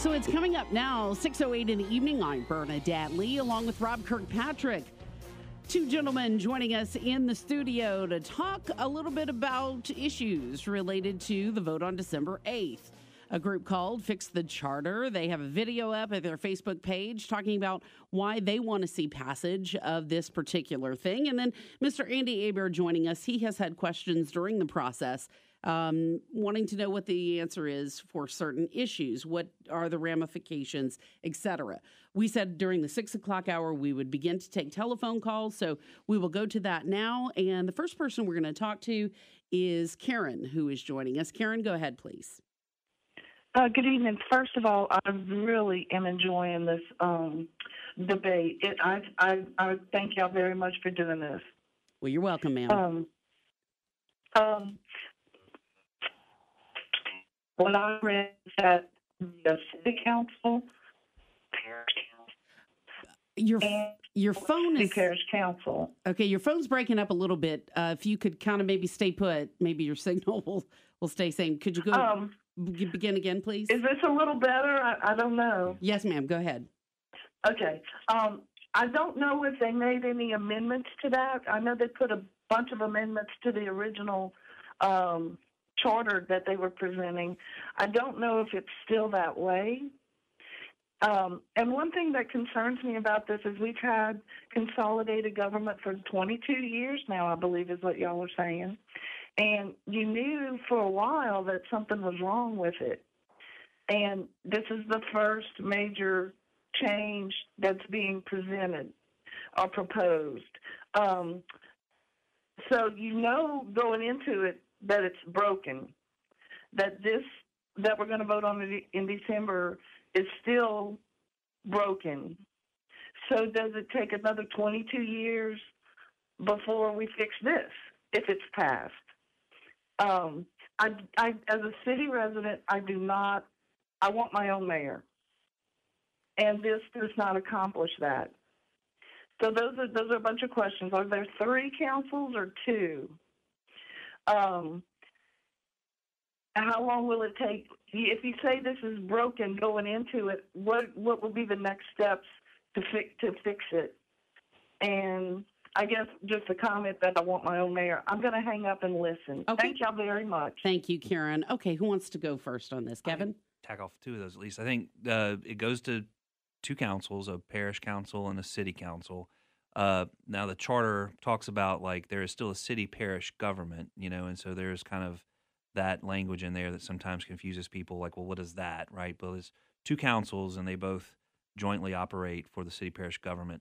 So it's coming up now, 6:08 in the evening. I'm Bernadette Lee, along with Rob Kirkpatrick. Two gentlemen joining us in the studio to talk a little bit about issues related to the vote on December 8th. A group called Fix the Charter. They have a video up at their Facebook page talking about why they want to see passage of this particular thing. And then Mr. Andy Hebert joining us. He has had questions during the process, wanting to know what the answer is for certain issues. What are the ramifications, etc. We said during the 6 o'clock hour we would begin to take telephone calls, so we will go to that now. And the first person we're going to talk to is Karen, who is joining us. Karen, go ahead, please. Good evening. First of all, I really am enjoying this debate. I thank y'all very much for doing this. Well, you're welcome, ma'am. When I read that the city council, your phone is parish council. Okay, your phone's breaking up a little bit. If you could kind of maybe stay put, maybe your signal will stay same. Could you go begin again, please? Is this a little better? I don't know. Yes, ma'am. Go ahead. Okay. I don't know if they made any amendments to that. I know they put a bunch of amendments to the original charter that they were presenting. I don't know if it's still that way. And one thing that concerns me about this is we've had consolidated government for 22 years now, I believe is what y'all are saying. And you knew for a while that something was wrong with it. And this is the first major change that's being presented or proposed. So you know going into it that it's broken, that we're going to vote on in December is still broken. So does it take another 22 years before we fix this, if it's passed? I as a city resident, I want my own mayor. And this does not accomplish that. So those are a bunch of questions. Are there 3 councils or 2? How long will it take? If you say this is broken going into it, what will be the next steps to fix it? And I guess just a comment that I want my own mayor. I'm going to hang up and listen. Okay. Thank y'all very much. Thank you, Karen. Okay, who wants to go first on this? Kevin? Tack off 2 of those at least. I think it goes to 2 councils, a parish council and a city council. Now the charter talks about like there is still a city-parish government, and so there's kind of that language in there that sometimes confuses people. Like, well, what is that, right? But it's 2 councils, and they both jointly operate for the city-parish government.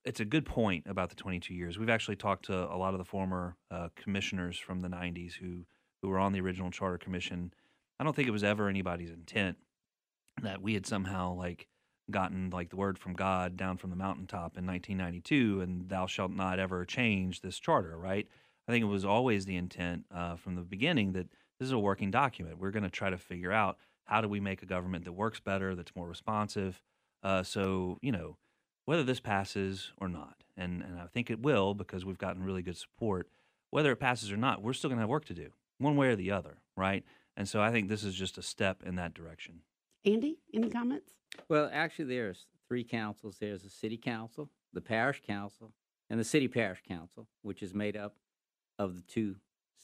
It's a good point about the 22 years. We've actually talked to a lot of the former commissioners from the 90s who were on the original charter commission. I don't think it was ever anybody's intent that we had somehow gotten the word from God down from the mountaintop in 1992 and thou shalt not ever change this charter, right? I think it was always the intent from the beginning that this is a working document. We're going to try to figure out how do we make a government that works better, that's more responsive. So, whether this passes or not, and I think it will because we've gotten really good support, whether it passes or not, we're still going to have work to do, one way or the other, right? And so I think this is just a step in that direction. Andy, any comments? Well, actually, there's 3 councils. There's the city council, the parish council, and the city parish council, which is made up of the 2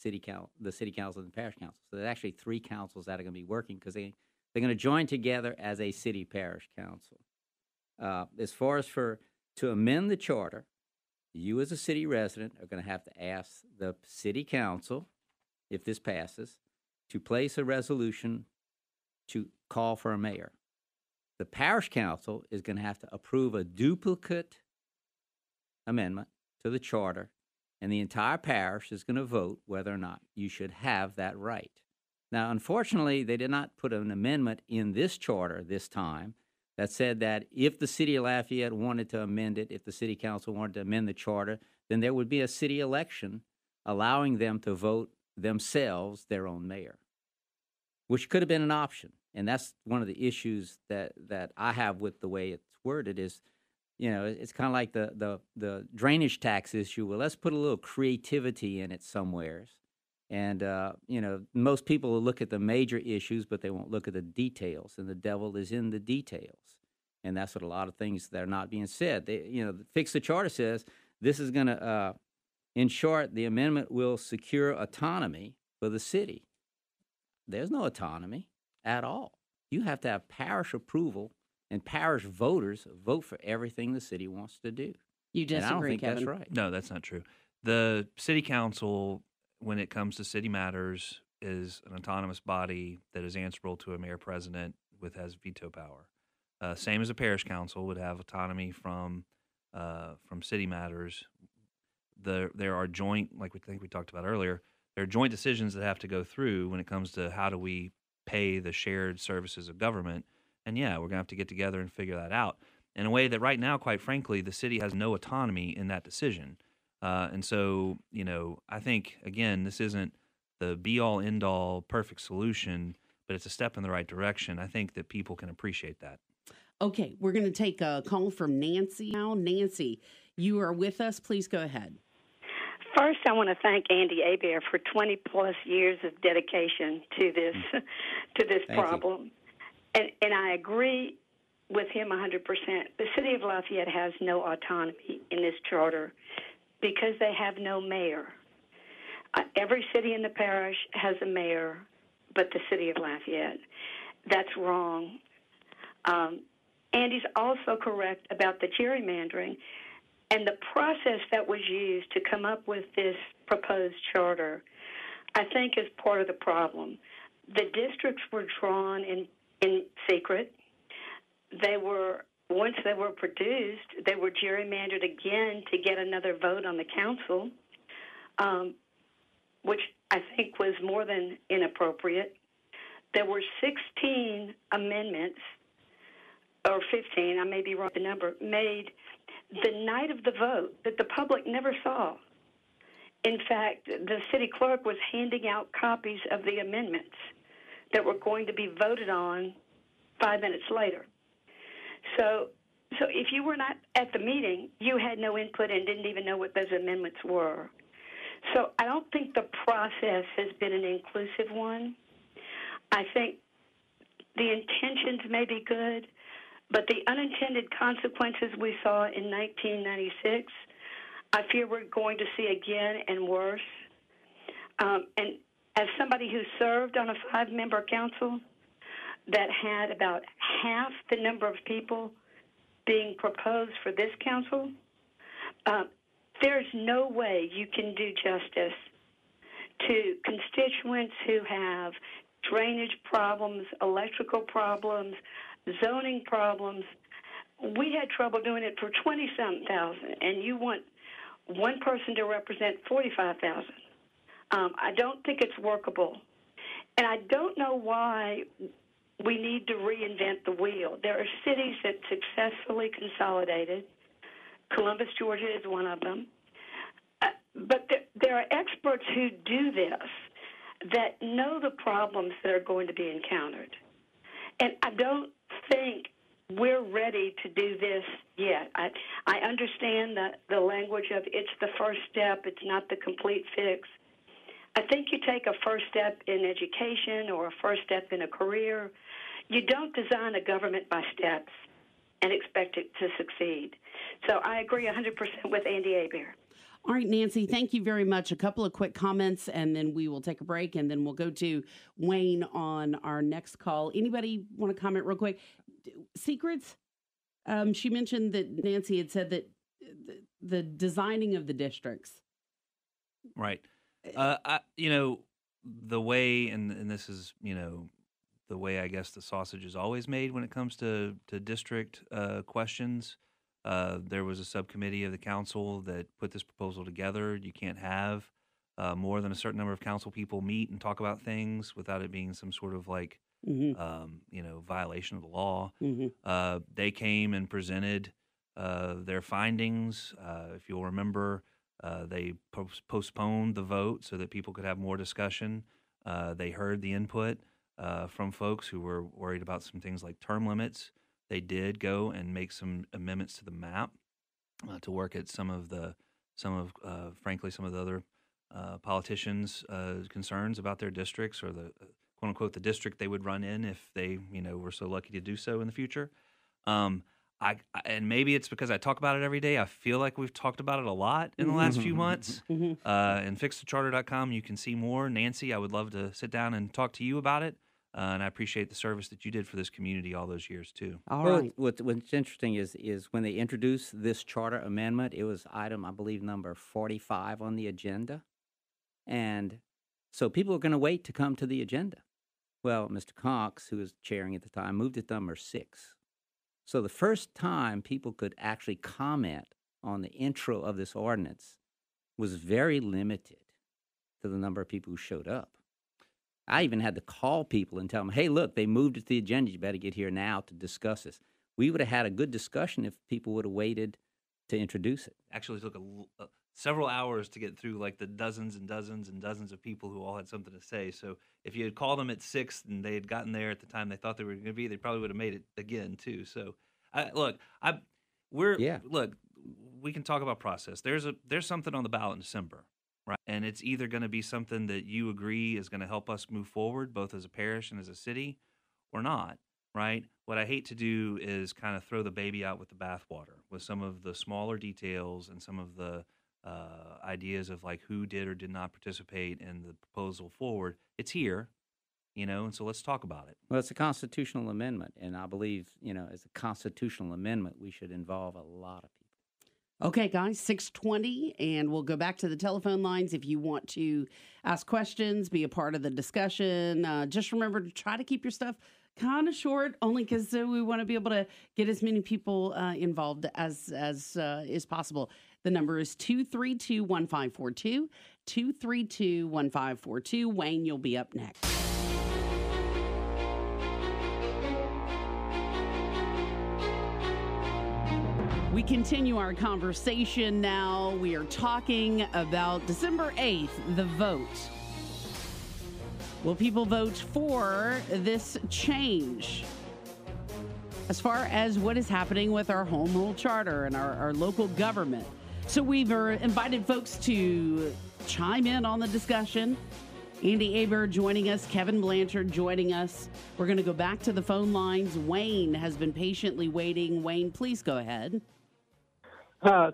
the city council and the parish council. So there's actually 3 councils that are going to be working because they're going to join together as a city parish council. As far as to amend the charter, you as a city resident are going to have to ask the city council, if this passes, to place a resolution to call for a mayor. The parish council is going to have to approve a duplicate amendment to the charter, and the entire parish is going to vote whether or not you should have that right. Now, unfortunately, they did not put an amendment in this charter this time that said that if the city of Lafayette wanted to amend it, if the city council wanted to amend the charter, then there would be a city election allowing them to vote themselves their own mayor, which could have been an option. And that's one of the issues that I have with the way it's worded is, it's kind of like the drainage tax issue. Well, let's put a little creativity in it somewheres And, most people will look at the major issues, but they won't look at the details, and the devil is in the details. And that's what a lot of things that are not being said. Fix the Charter says this is going to, in short, the amendment will secure autonomy for the city. There's no autonomy at all. You have to have parish approval, and parish voters vote for everything the city wants to do. You disagree, and I don't think Kevin? that's right. No, that's not true. The city council, when it comes to city matters, is an autonomous body that is answerable to a mayor president has veto power. Same as a parish council would have autonomy from city matters. There are joint, like we talked about earlier, there are joint decisions that have to go through when it comes to how do we pay the shared services of government. And yeah, we're going to have to get together and figure that out in a way that right now, quite frankly, the city has no autonomy in that decision. And so, I think, again, this isn't the be-all, end-all perfect solution, but it's a step in the right direction. I think that people can appreciate that. Okay, we're going to take a call from Nancy now. Nancy, you are with us. Please go ahead. First, I want to thank Andy Hebert for 20-plus years of dedication to this problem. And I agree with him 100%. The city of Lafayette has no autonomy in this charter because they have no mayor. Every city in the parish has a mayor, but the city of Lafayette. That's wrong. Andy's also correct about the gerrymandering, and the process that was used to come up with this proposed charter, I think, is part of the problem. The districts were drawn in secret. Once they were produced, they were gerrymandered again to get another vote on the council, which I think was more than inappropriate. There were 16 amendments, or 15, I may be wrong the number, made the night of the vote that the public never saw. In fact, the city clerk was handing out copies of the amendments that were going to be voted on 5 minutes later. So if you were not at the meeting, you had no input and didn't even know what those amendments were. So I don't think the process has been an inclusive one. I think the intentions may be good, but the unintended consequences we saw in 1996, I fear we're going to see again and worse. And as somebody who served on a 5-member council that had about half the number of people being proposed for this council, there's no way you can do justice to constituents who have drainage problems, electrical problems, zoning problems. We had trouble doing it for 20-something thousand, and you want one person to represent 45,000. I don't think it's workable. And I don't know why we need to reinvent the wheel. There are cities that successfully consolidated. Columbus, Georgia is one of them. But there are experts who do this that know the problems that are going to be encountered. And I don't think we're ready to do this yet. I understand the language of it's the first step, it's not the complete fix. I think you take a first step in education or a first step in a career. You don't design a government by steps and expect it to succeed. So I agree 100% with Andy Hebert. All right, Nancy, thank you very much. A couple of quick comments, and then we will take a break, and then we'll go to Wayne on our next call. Anybody want to comment real quick? Secrets? She mentioned that Nancy had said that the designing of the districts. Right. The way, and this is, the way I guess the sausage is always made when it comes to district questions. There was a subcommittee of the council that put this proposal together. You can't have more than a certain number of council people meet and talk about things without it being some sort of violation of the law. Mm-hmm. They came and presented their findings. If you'll remember, they postponed the vote so that people could have more discussion. They heard the input from folks who were worried about some things like term limits. They did go and make some amendments to the map to work at some of the other politicians' concerns about their districts or the quote unquote the district they would run in if they were so lucky to do so in the future. And maybe it's because I talk about it every day. I feel like we've talked about it a lot in the last few months. And fixthecharter.com, you can see more. Nancy, I would love to sit down and talk to you about it. And I appreciate the service that you did for this community all those years, too. All right. What's interesting is when they introduced this charter amendment, it was item, I believe, number 45 on the agenda. And so people are going to wait to come to the agenda. Well, Mr. Cox, who was chairing at the time, moved it to number 6. So the first time people could actually comment on the intro of this ordinance was very limited to the number of people who showed up. I even had to call people and tell them, hey, look, they moved it to the agenda. You better get here now to discuss this. We would have had a good discussion if people would have waited to introduce it. Actually, it took several hours to get through like the dozens and dozens and dozens of people who all had something to say. So if you had called them at 6 and they had gotten there at the time they thought they were going to be, they probably would have made it again too. So look, we can talk about process. There's something on the ballot in December, right? And it's either going to be something that you agree is going to help us move forward, both as a parish and as a city, or not, right? What I hate to do is kind of throw the baby out with the bathwater with some of the smaller details and some of the ideas of like who did or did not participate in the proposal forward. It's here, and so let's talk about it. Well, it's a constitutional amendment, and I believe, as a constitutional amendment, we should involve a lot of people. Okay, guys, 6:20, and we'll go back to the telephone lines if you want to ask questions, be a part of the discussion. Just remember to try to keep your stuff kind of short, only because we want to be able to get as many people involved as is possible. The number is 232-1542, 232-1542. Wayne, you'll be up next. We continue our conversation now. We are talking about December 8th, the vote. Will people vote for this change? As far as what is happening with our home rule charter and our local government. So we've invited folks to chime in on the discussion. Andy Hebert joining us, Kevin Blanchard joining us. We're going to go back to the phone lines. Wayne has been patiently waiting. Wayne, please go ahead.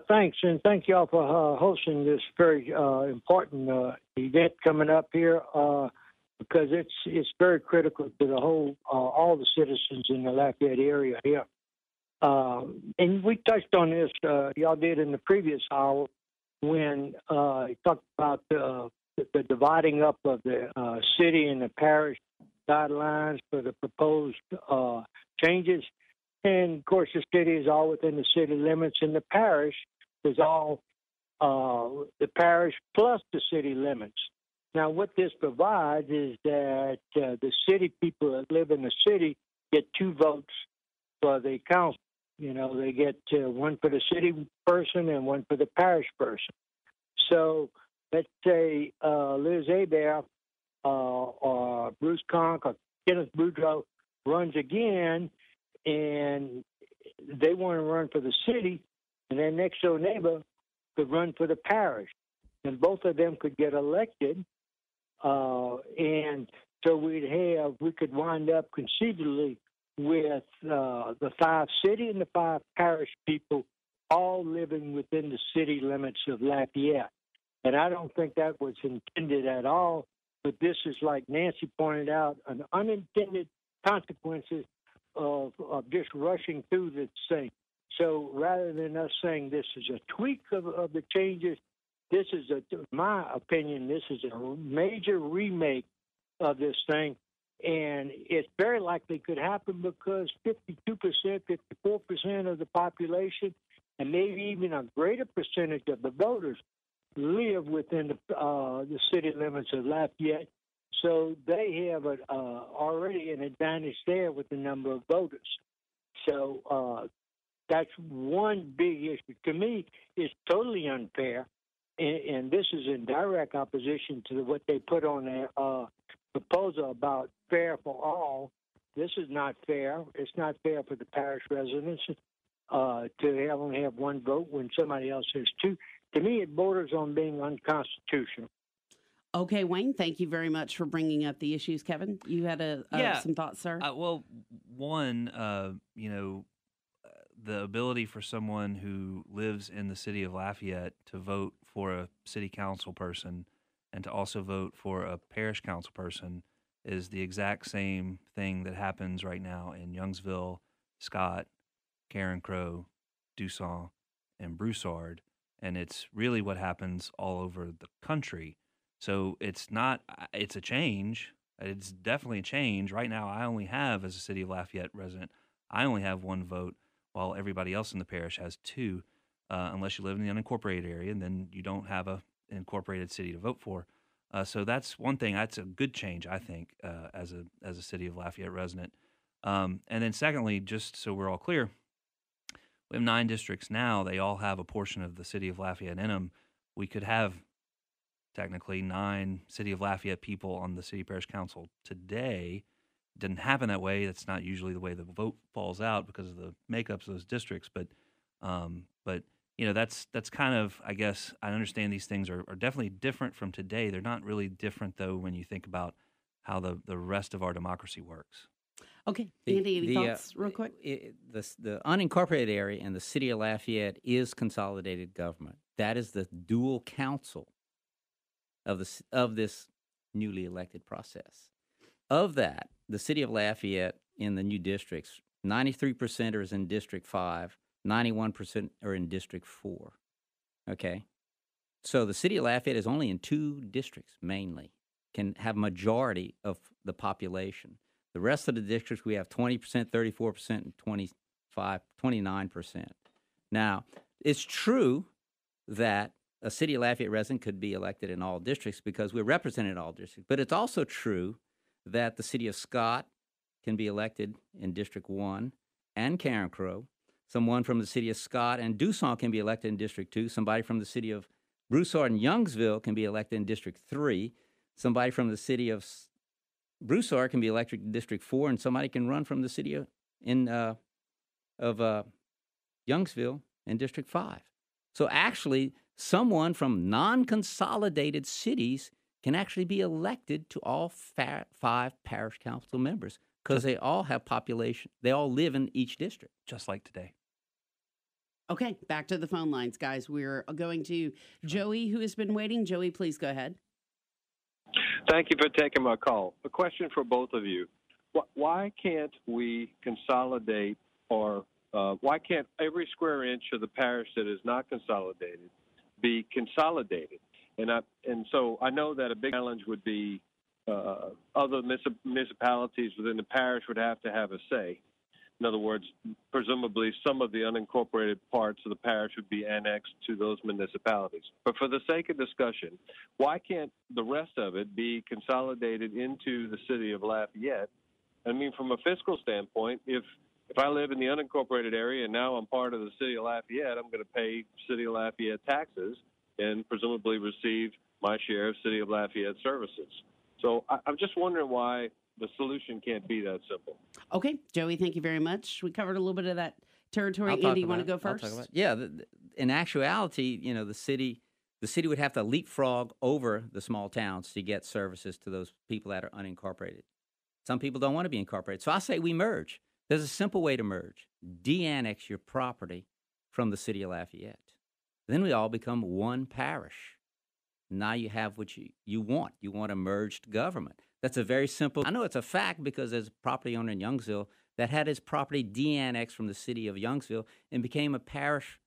Thanks, and thank you all for hosting this very important event coming up here because it's very critical to the whole all the citizens in the Lafayette area here. And we touched on this, y'all did in the previous hour when you talked about the dividing up of the city and the parish guidelines for the proposed changes. And, of course, the city is all within the city limits, and the parish is all the parish plus the city limits. Now, what this provides is that the city people that live in the city get 2 votes for the council. They get one for the city person and one for the parish person. So let's say Liz Hebert or Bruce Conk or Kenneth Boudreaux runs again, and they want to run for the city, and their next door neighbor could run for the parish, and both of them could get elected, and so we could wind up conceivably with the 5 city and the 5 parish people all living within the city limits of Lafayette. And I don't think that was intended at all, but this is, like Nancy pointed out, an unintended consequences of just rushing through this thing. So rather than us saying this is a tweak of the changes, this is, in my opinion, this is a major remake of this thing. And it very likely could happen because 52%, 54% of the population, and maybe even a greater percentage of the voters live within the city limits of Lafayette. So they have already an advantage there with the number of voters. So that's one big issue. To me, it's totally unfair, and this is in direct opposition to what they put on their proposal about fair for all. This is not fair. It's not fair for the parish residents to only have one vote when somebody else has 2. To me, it borders on being unconstitutional. Okay, Wayne, thank you very much for bringing up the issues. Kevin, you had some thoughts, sir? Well, one, the ability for someone who lives in the city of Lafayette to vote for a city council person and to also vote for a parish council person is the exact same thing that happens right now in Youngsville, Scott, Karen Crow, Dusson, and Broussard. And it's really what happens all over the country. So it's a change. It's definitely a change. Right now, I only have, as a City of Lafayette resident, I only have one vote, while everybody else in the parish has two, unless you live in the unincorporated area, and then you don't have an incorporated city to vote for. So that's one thing. That's a good change, I think, as a City of Lafayette resident. And then secondly, just so we're all clear, we have 9 districts now. They all have a portion of the City of Lafayette in them. We could have technically 9 City of Lafayette people on the City Parish Council today. It didn't happen that way. That's not usually the way the vote falls out because of the makeups of those districts. But that's kind of, I guess, I understand these things are definitely different from today. They're not really different, though, when you think about how the rest of our democracy works. Okay, Andy, any thoughts real quick? The unincorporated area and the City of Lafayette is consolidated government. That is the dual council of this newly elected process. Of that, the City of Lafayette in the new districts, 93% are in District 5, 91% are in District 4. Okay? So the City of Lafayette is only in 2 districts, mainly, can have majority of the population. The rest of the districts, we have 20%, 34%, and 29%. Now, it's true that a City of Lafayette resident could be elected in all districts because we're represented in all districts. But it's also true that the City of Scott can be elected in District 1 and Karen Crow. Someone from the City of Scott and Dusson can be elected in District 2. Somebody from the City of Broussard and Youngsville can be elected in District 3. Somebody from the City of Broussard can be elected in District 4, and somebody can run from the City of Youngsville in District 5. So actually, someone from non-consolidated cities can actually be elected to all 5 parish council members because they all have population. They all live in each district. Just like today. Okay, back to the phone lines, guys. We're going to Joey, who has been waiting. Joey, please go ahead. Thank you for taking my call. A question for both of you. Why can't we consolidate, or why can't every square inch of the parish that is not consolidated be consolidated? And so I know that a big challenge would be other municipalities within the parish would have to have a say. In other words, presumably some of the unincorporated parts of the parish would be annexed to those municipalities. But for the sake of discussion, why can't the rest of it be consolidated into the City of Lafayette? I mean, from a fiscal standpoint, if I live in the unincorporated area and now I'm part of the City of Lafayette, I'm going to pay City of Lafayette taxes and presumably receive my share of City of Lafayette services. So I'm just wondering why the solution can't be that simple. Okay, Joey, thank you very much. We covered a little bit of that territory. Andy, you want to go first? Yeah, in actuality, the city would have to leapfrog over the small towns to get services to those people that are unincorporated. Some people don't want to be incorporated. So I say we merge. There's a simple way to merge. De-annex your property from the City of Lafayette. Then we all become one parish. Now you have what you want. You want a merged government. That's a very simple. I know it's a fact because there's a property owner in Youngsville that had his property de-annexed from the City of Youngsville and became a parish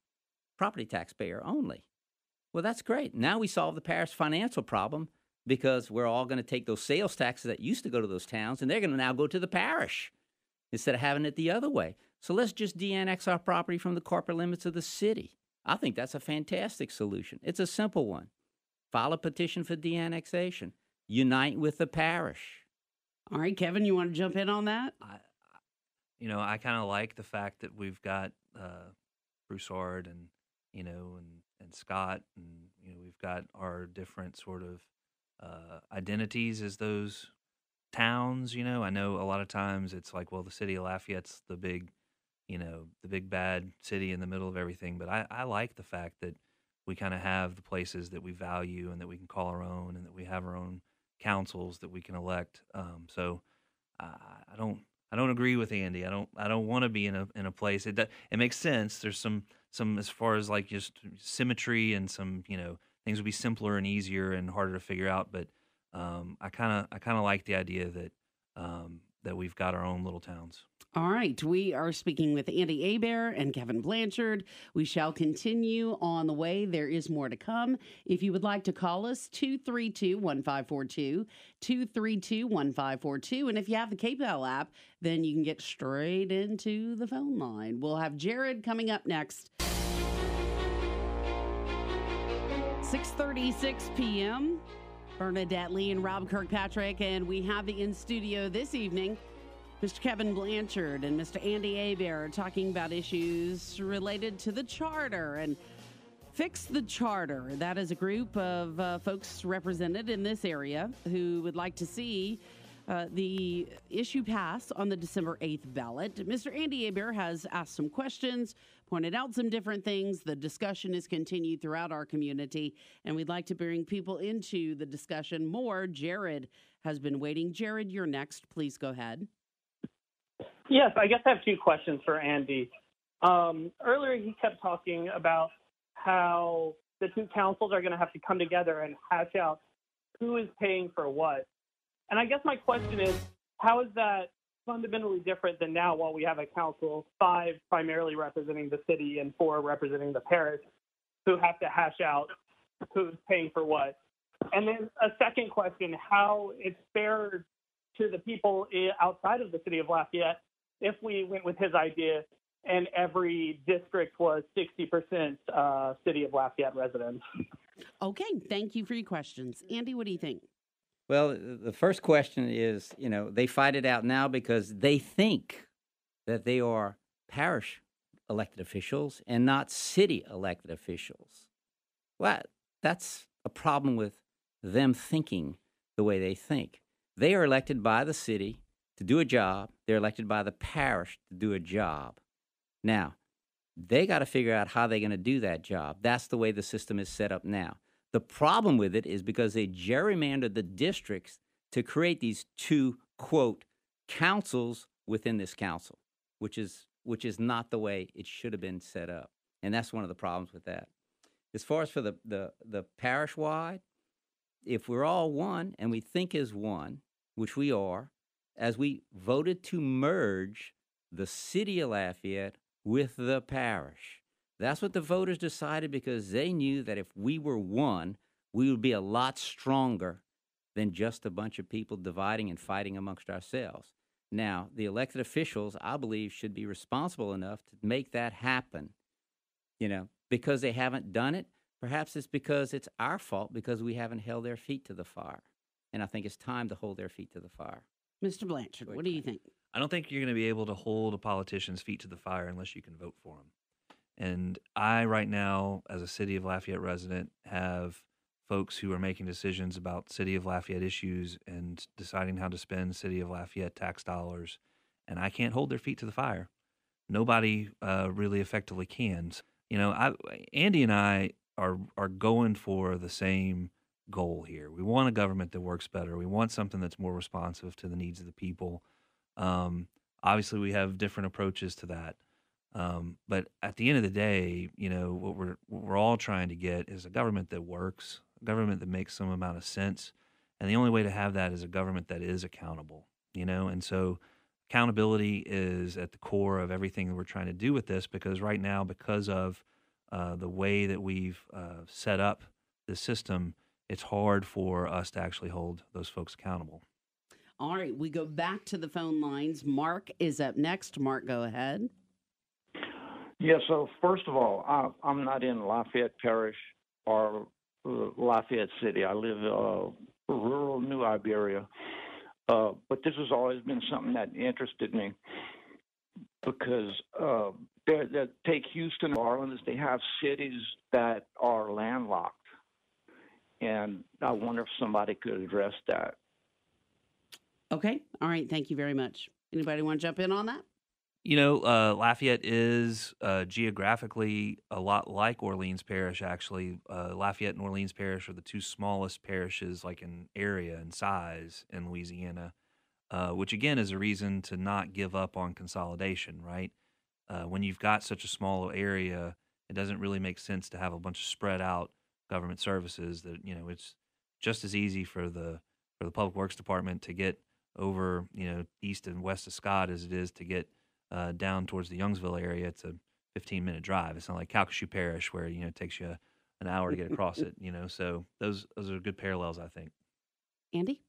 property taxpayer only. Well, that's great. Now we solve the parish financial problem because we're all going to take those sales taxes that used to go to those towns and they're going to now go to the parish instead of having it the other way. So let's just de-annex our property from the corporate limits of the city. I think that's a fantastic solution. It's a simple one. File a petition for de-annexation. Unite with the parish. All right, Kevin, you want to jump in on that? I kind of like the fact that we've got Broussard and Scott, and we've got our different sort of identities as those towns. I know a lot of times it's like, well, the City of Lafayette's the big bad city in the middle of everything. But I like the fact that we kind of have the places that we value and that we can call our own, and that we have our own councils that we can elect. So I don't agree with Andy. I don't want to be in a place. It makes sense. There's some as far as like just symmetry and some things would be simpler and easier and harder to figure out. But I kind of like the idea that we've got our own little towns. All right. We are speaking with Andy Hebert and Kevin Blanchard. We shall continue on the way. There is more to come. If you would like to call us, 232-1542, 232-1542. And if you have the KPEL app, then you can get straight into the phone line. We'll have Jared coming up next. 6:36 p.m. Bernadette Lee and Rob Kirkpatrick, and we have in studio this evening Mr. Kevin Blanchard and Mr. Andy Hebert talking about issues related to the charter and Fix the Charter. That is a group of folks represented in this area who would like to see the issue pass on the December 8th ballot. Mr. Andy Hebert has asked some questions, pointed out some different things. The discussion is continued throughout our community, and we'd like to bring people into the discussion more. Jared has been waiting. Jared, you're next. Please go ahead. Yes, I guess I have two questions for Andy. Earlier, he kept talking about how the two councils are going to have to come together and hash out who is paying for what. And I guess my question is, how is that fundamentally different than now, while we have a council, 5 primarily representing the city and 4 representing the parish, who have to hash out who's paying for what? And then a second question, how it's fair to the people outside of the city of Lafayette if we went with his idea and every district was 60% city of Lafayette residents. Okay, thank you for your questions. Andy, what do you think? Well, the first question is, they fight it out now because they think that they are parish elected officials and not city elected officials. Well, that's a problem with them thinking the way they think. They are elected by the city to do a job. They're elected by the parish to do a job. Now, they got to figure out how they're going to do that job. That's the way the system is set up now. The problem with it is because they gerrymandered the districts to create these 2, quote, councils within this council, which is not the way it should have been set up. And that's one of the problems with that. As far as for the parish-wide, if we're all one and we think as one, which we are, as we voted to merge the city of Lafayette with the parish. That's what the voters decided because they knew that if we were one, we would be a lot stronger than just a bunch of people dividing and fighting amongst ourselves. Now, the elected officials, I believe, should be responsible enough to make that happen. Because they haven't done it, perhaps it's because it's our fault because we haven't held their feet to the fire. And I think it's time to hold their feet to the fire. Mr. Blanchard, what do you think? I don't think you're going to be able to hold a politician's feet to the fire unless you can vote for them. And I, right now, as a City of Lafayette resident, have folks who are making decisions about City of Lafayette issues and deciding how to spend City of Lafayette tax dollars, and I can't hold their feet to the fire. Nobody really effectively can. Andy and I are going for the same goal here. We want a government that works better. We want something that's more responsive to the needs of the people. Obviously, we have different approaches to that. But at the end of the day, what we're all trying to get is a government that works, a government that makes some amount of sense. And the only way to have that is a government that is accountable, And so accountability is at the core of everything that we're trying to do with this, because right now, because of the way that we've set up the system, it's hard for us to actually hold those folks accountable. All right, we go back to the phone lines. Mark is up next. Mark, go ahead. Yeah, so first of all, I'm not in Lafayette Parish or Lafayette City. I live rural New Iberia. But this has always been something that interested me because take Houston, New Orleans, they have cities that are landlocked. And I wonder if somebody could address that. Okay. All right. Thank you very much. Anybody want to jump in on that? Lafayette is geographically a lot like Orleans Parish, actually. Lafayette and Orleans Parish are the two smallest parishes, like in area and size, in Louisiana, which, again, is a reason to not give up on consolidation, right? When you've got such a small area, it doesn't really make sense to have a bunch of spread out government services that, it's just as easy for the Public Works Department to get over, east and west of Scott as it is to get down towards the Youngsville area. It's a 15-minute drive. It's not like Calcasieu Parish where, it takes you an hour to get across it, so those are good parallels, I think. Andy,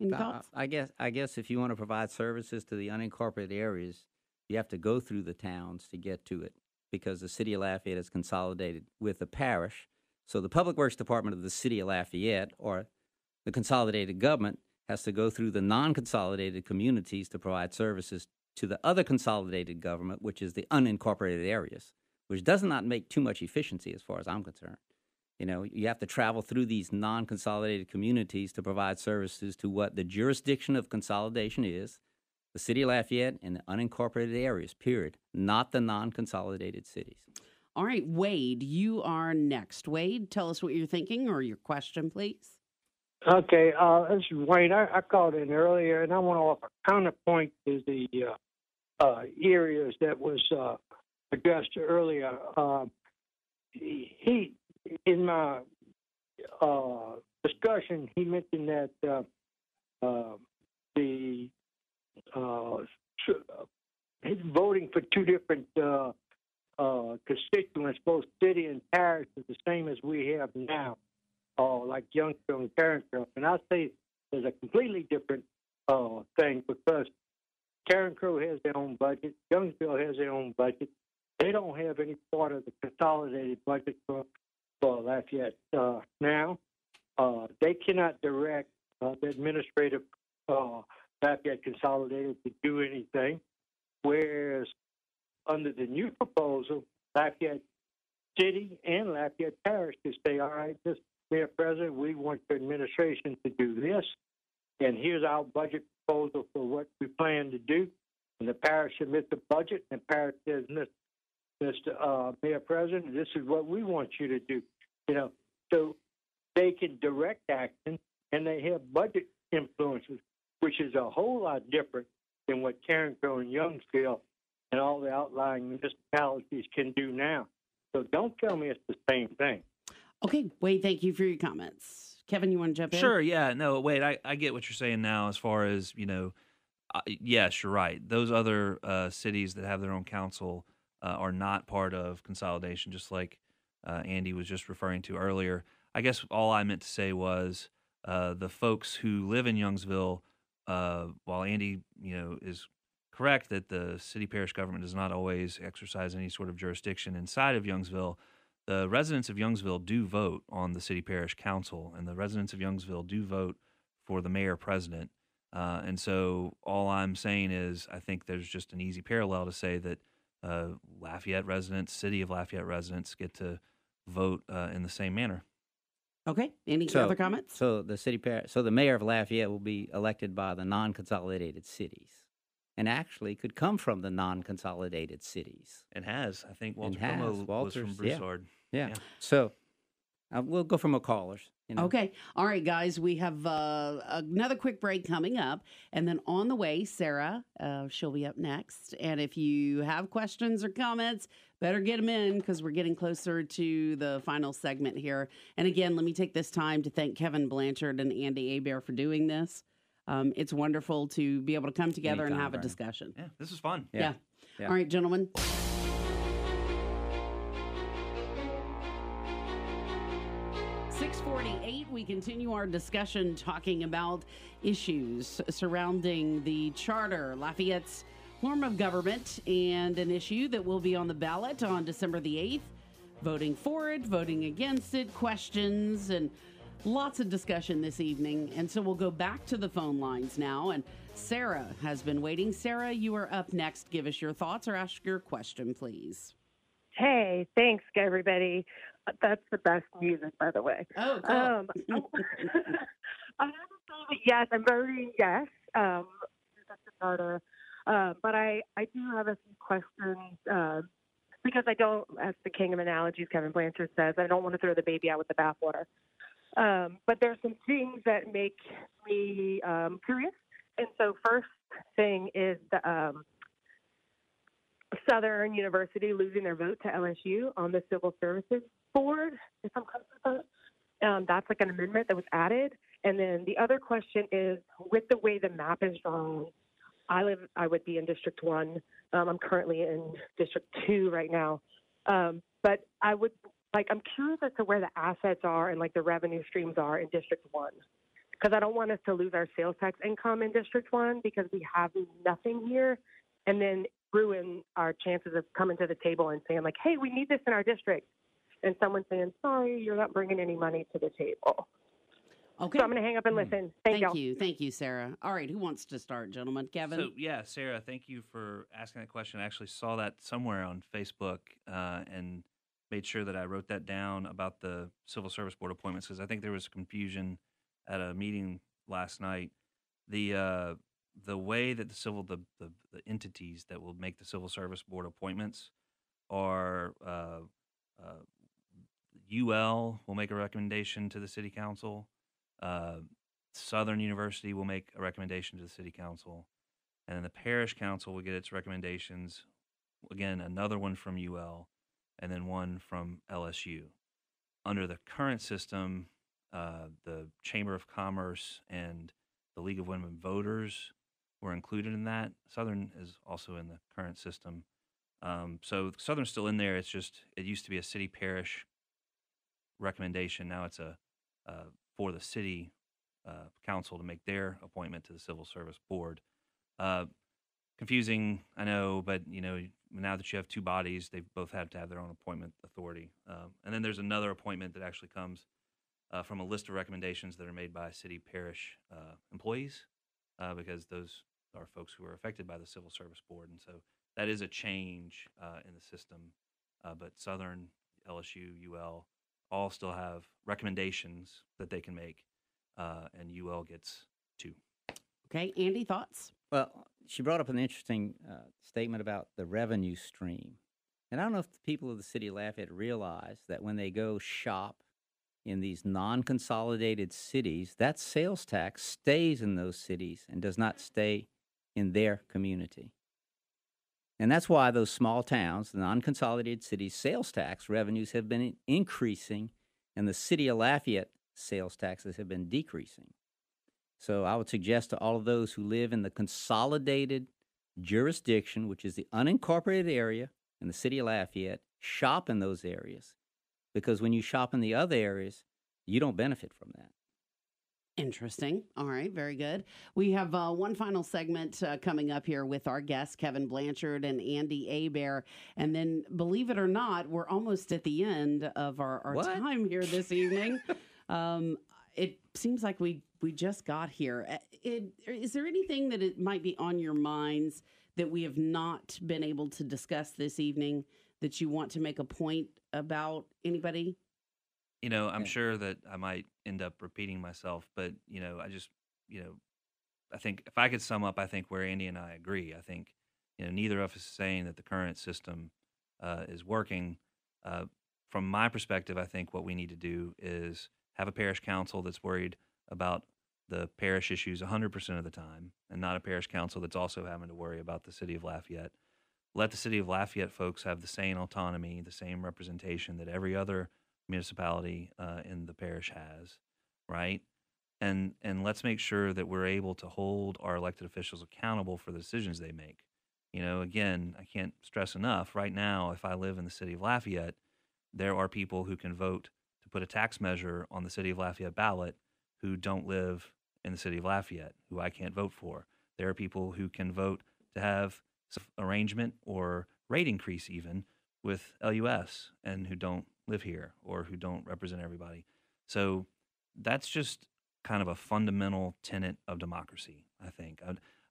any thoughts? I guess if you want to provide services to the unincorporated areas, you have to go through the towns to get to it because the city of Lafayette is consolidated with the parish. So the Public Works Department of the city of Lafayette or the consolidated government has to go through the non-consolidated communities to provide services to the other consolidated government, which is the unincorporated areas, which does not make too much efficiency as far as I'm concerned. You have to travel through these non-consolidated communities to provide services to what the jurisdiction of consolidation is, the city of Lafayette and the unincorporated areas, period, not the non-consolidated cities. All right, Wade, you are next. Wade, tell us what you're thinking or your question, please. Okay, this is Wayne. I called in earlier, and I want to offer counterpoint to the areas that was addressed earlier. He, in my discussion, he mentioned that he's voting for two different constituents, both city and parish, is the same as we have now. Like Youngsville and Carencro. And I say there's a completely different thing because Carencro has their own budget, Youngsville has their own budget. They don't have any part of the consolidated budget for Lafayette now. They cannot direct the administrative Lafayette Consolidated to do anything, whereas under the new proposal, Lafayette City and Lafayette Parish to say, all right, this Mayor President, we want the administration to do this, and here's our budget proposal for what we plan to do. And the parish submits the budget, and the parish says, Mr. Mayor President, this is what we want you to do. So they can direct action, and they have budget influences, which is a whole lot different than what Carencro and Youngsville and all the outlying municipalities can do now. So don't tell me it's the same thing. Okay, Wade, thank you for your comments. Kevin, you want to jump in? Sure, yeah. No, Wade, I get what you're saying now as far as, yes, you're right. Those other cities that have their own council are not part of consolidation, just like Andy was just referring to earlier. I guess all I meant to say was the folks who live in Youngsville, while Andy, is correct that the city parish government does not always exercise any sort of jurisdiction inside of Youngsville, the residents of Youngsville do vote on the city parish council, and the residents of Youngsville do vote for the mayor president. And so all I'm saying is I think there's just an easy parallel to say that Lafayette residents, city of Lafayette residents get to vote in the same manner. Okay. Any other comments? So the mayor of Lafayette will be elected by the non-consolidated cities, and actually could come from the non-consolidated cities. And has. I think Walter Como was from Broussard. Yeah. So we'll go from a callers. Okay. All right, guys. We have another quick break coming up. And then on the way, Sarah, she'll be up next. And if you have questions or comments, better get them in because we're getting closer to the final segment here. And again, let me take this time to thank Kevin Blanchard and Andy Hebert for doing this. It's wonderful to be able to come together and have a discussion. Yeah, this is fun. Yeah. All right, gentlemen. We continue our discussion talking about issues surrounding the charter, Lafayette's form of government, and an issue that will be on the ballot on December the 8th. Voting for it, voting against it, questions, and lots of discussion this evening. And so we'll go back to the phone lines now. And Sarah has been waiting. Sarah, you are up next. Give us your thoughts or ask your question, please. Hey, thanks, everybody. That's the best music, by the way. Oh, cool. I have to say that yes, I'm voting yes. That's the charter. But I do have a few questions because I don't, as the king of analogies, Kevin Blanchard says, I don't want to throw the baby out with the bathwater. But there's some things that make me curious. And so first thing is the Southern University losing their vote to LSU on the Civil Services Board, if I'm correct with that. That's like an amendment that was added. And then the other question is, with the way the map is drawn, I would be in District 1. I'm currently in District 2 right now. But I'm curious as to where the assets are and like the revenue streams are in District 1. Because I don't want us to lose our sales tax income in District 1 because we have nothing here, and then ruin our chances of coming to the table and saying like, hey, we need this in our district. And someone saying, sorry, you're not bringing any money to the table. Okay. So I'm going to hang up and listen. Thank you. Thank you, Sarah. All right. Who wants to start, gentlemen? Kevin? So, yeah, Sarah, thank you for asking that question. I actually saw that somewhere on Facebook and made sure that I wrote that down about the Civil Service Board appointments because I think there was confusion at a meeting last night. The way that the entities that will make the Civil Service Board appointments are UL will make a recommendation to the City Council. Southern University will make a recommendation to the City Council. And then the Parish Council will get its recommendations. Again, another one from UL and then one from LSU. Under the current system, the Chamber of Commerce and the League of Women Voters were included in that. Southern is also in the current system. So Southern's still in there. It's just, it used to be a city-parish recommendation. Now it's for the city council to make their appointment to the Civil Service Board. Confusing, I know, but now that you have two bodies, they both have to have their own appointment authority. And then there's another appointment that actually comes from a list of recommendations that are made by city-parish employees, because those are folks who are affected by the Civil Service Board. And so that is a change in the system. But Southern, LSU, UL all still have recommendations that they can make, and UL gets two. Okay, Andy, thoughts? Well, she brought up an interesting statement about the revenue stream. And I don't know if the people of the city of Lafayette realize that when they go shop in these non-consolidated cities, that sales tax stays in those cities and does not stay in their community. And that's why those small towns, the non-consolidated cities, sales tax revenues have been increasing, and the city of Lafayette sales taxes have been decreasing. So I would suggest to all of those who live in the consolidated jurisdiction, which is the unincorporated area in the city of Lafayette, shop in those areas. Because when you shop in the other areas, you don't benefit from that. Interesting. All right. Very good. We have one final segment coming up here with our guests, Kevin Blanchard and Andy Hebert. And then, believe it or not, we're almost at the end of our time here this evening. It seems like we just got here. Is there anything that it might be on your minds that we have not been able to discuss this evening that you want to make a point about? Anybody? I'm sure that I might end up repeating myself, but, I think if I could sum up, I think where Andy and I agree. I think, neither of us is saying that the current system is working. From my perspective, I think what we need to do is have a parish council that's worried about the parish issues 100% of the time, and not a parish council that's also having to worry about the city of Lafayette. Let the city of Lafayette folks have the same autonomy, the same representation that every other municipality in the parish has, right? And let's make sure that we're able to hold our elected officials accountable for the decisions they make. Again, I can't stress enough, right now, if I live in the city of Lafayette, there are people who can vote to put a tax measure on the city of Lafayette ballot who don't live in the city of Lafayette, who I can't vote for. There are people who can vote to have arrangement or rate increase even with LUS and who don't live here or who don't represent everybody. So that's just kind of a fundamental tenet of democracy, I think.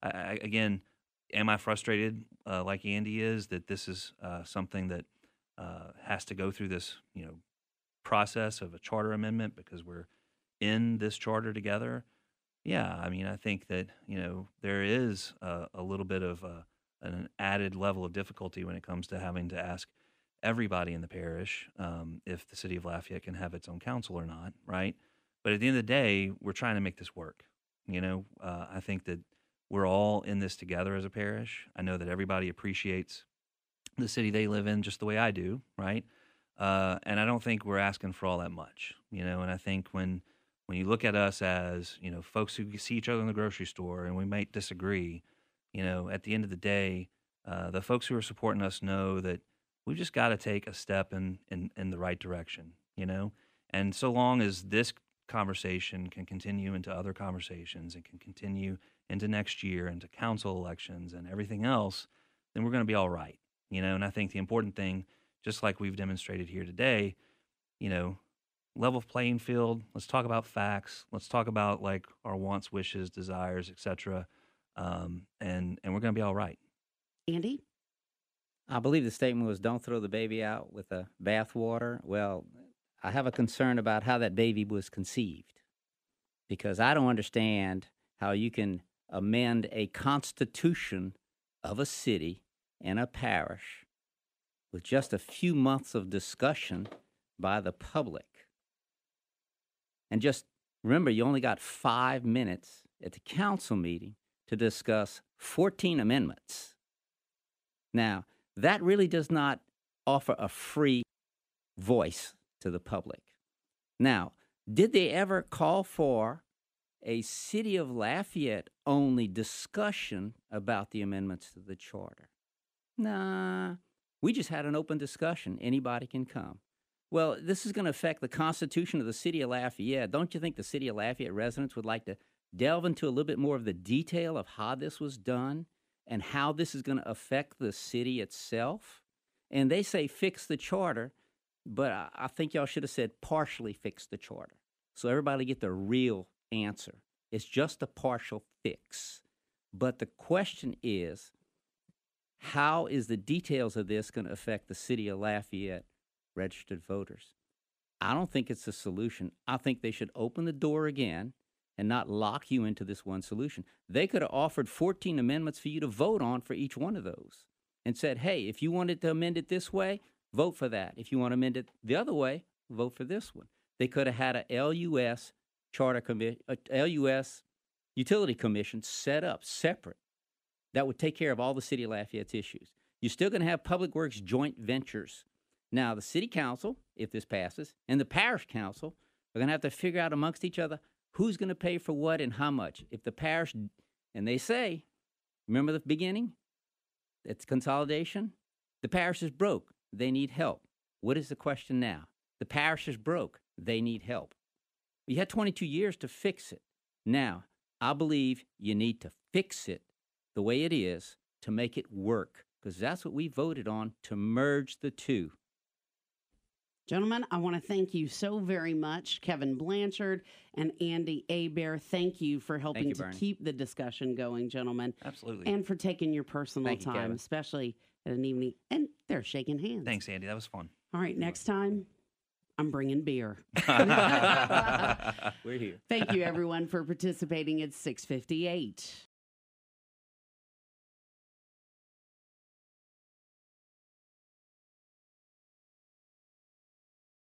Again, am I frustrated like Andy is that this is something that has to go through this process of a charter amendment because we're in this charter together? Yeah, I mean, I think that, there is a little bit of an added level of difficulty when it comes to having to ask everybody in the parish if the city of Lafayette can have its own council or not, right? But at the end of the day, we're trying to make this work. I think that we're all in this together as a parish. I know that everybody appreciates the city they live in just the way I do, right? And I don't think we're asking for all that much, and I think when you look at us as, folks who see each other in the grocery store and we might disagree, at the end of the day, the folks who are supporting us know that we've just got to take a step in the right direction, And so long as this conversation can continue into other conversations and can continue into next year, into council elections and everything else, then we're going to be all right, And I think the important thing, just like we've demonstrated here today, level playing field. Let's talk about facts. Let's talk about like our wants, wishes, desires, etc. And we're going to be all right. Andy? I believe the statement was, don't throw the baby out with the bathwater. Well, I have a concern about how that baby was conceived, because I don't understand how you can amend a constitution of a city and a parish with just a few months of discussion by the public. And just remember, you only got 5 minutes at the council meeting to discuss 14 amendments. Now, that really does not offer a free voice to the public. Now, did they ever call for a City of Lafayette only discussion about the amendments to the charter? Nah, we just had an open discussion. Anybody can come. Well, this is going to affect the Constitution of the City of Lafayette. Don't you think the City of Lafayette residents would like to delve into a little bit more of the detail of how this was done and how this is going to affect the city itself? And they say fix the charter, but I think y'all should have said partially fix the charter, so everybody get the real answer. It's just a partial fix. But the question is, how is the details of this going to affect the City of Lafayette registered voters? I don't think it's a solution. I think they should open the door again and not lock you into this one solution. They could have offered 14 amendments for you to vote on for each one of those and said, hey, if you wanted to amend it this way, vote for that. If you want to amend it the other way, vote for this one. They could have had a LUS LUS utility commission set up separate that would take care of all the City of Lafayette's issues. You're still going to have public works joint ventures. Now, the city council, if this passes, and the parish council are going to have to figure out amongst each other who's going to pay for what and how much. If the parish, and they say, remember the beginning? It's consolidation. The parish is broke. They need help. What is the question now? The parish is broke. They need help. You had 22 years to fix it. Now, I believe you need to fix it the way it is to make it work, because that's what we voted on, to merge the two. Gentlemen, I want to thank you so very much, Kevin Blanchard and Andy Hebert. Thank you for helping to keep the discussion going, gentlemen. Absolutely. And for taking your personal time, Kevin. especially at an evening. And they're shaking hands. Thanks, Andy. That was fun. All right, next time, I'm bringing beer. We're here. Thank you, everyone, for participating. It's 6:58.